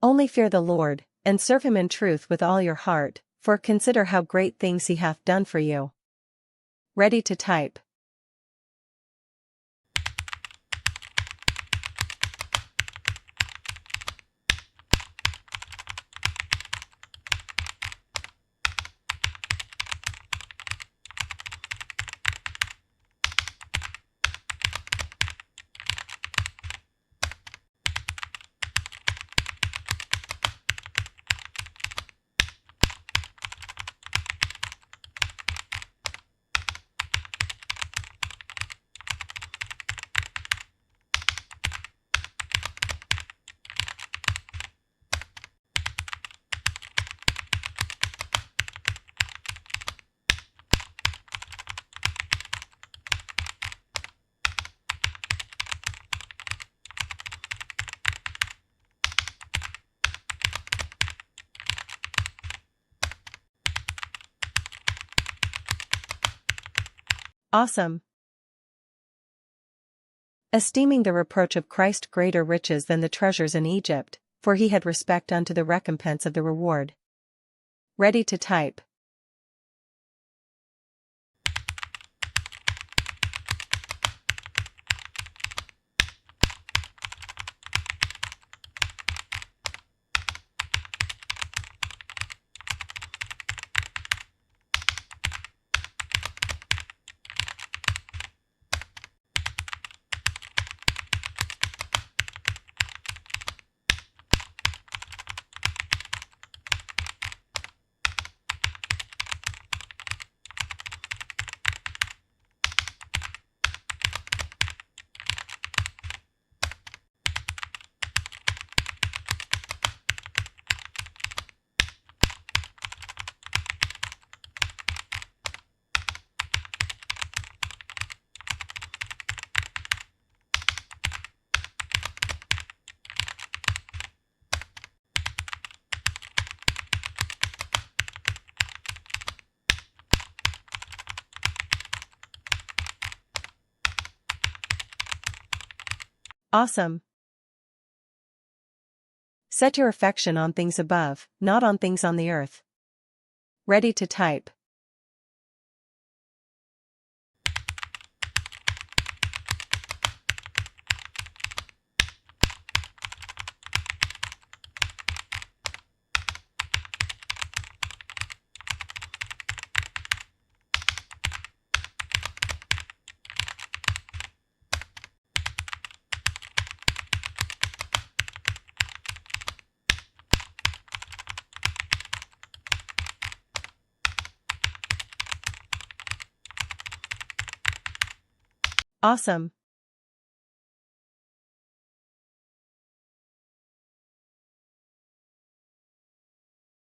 Only fear the Lord, and serve him in truth with all your heart, for consider how great things he hath done for you. Ready to type. Awesome. Esteeming the reproach of Christ greater riches than the treasures in Egypt, for he had respect unto the recompense of the reward. Ready to type. Awesome. Set your affection on things above, not on things on the earth. Ready to type. Awesome.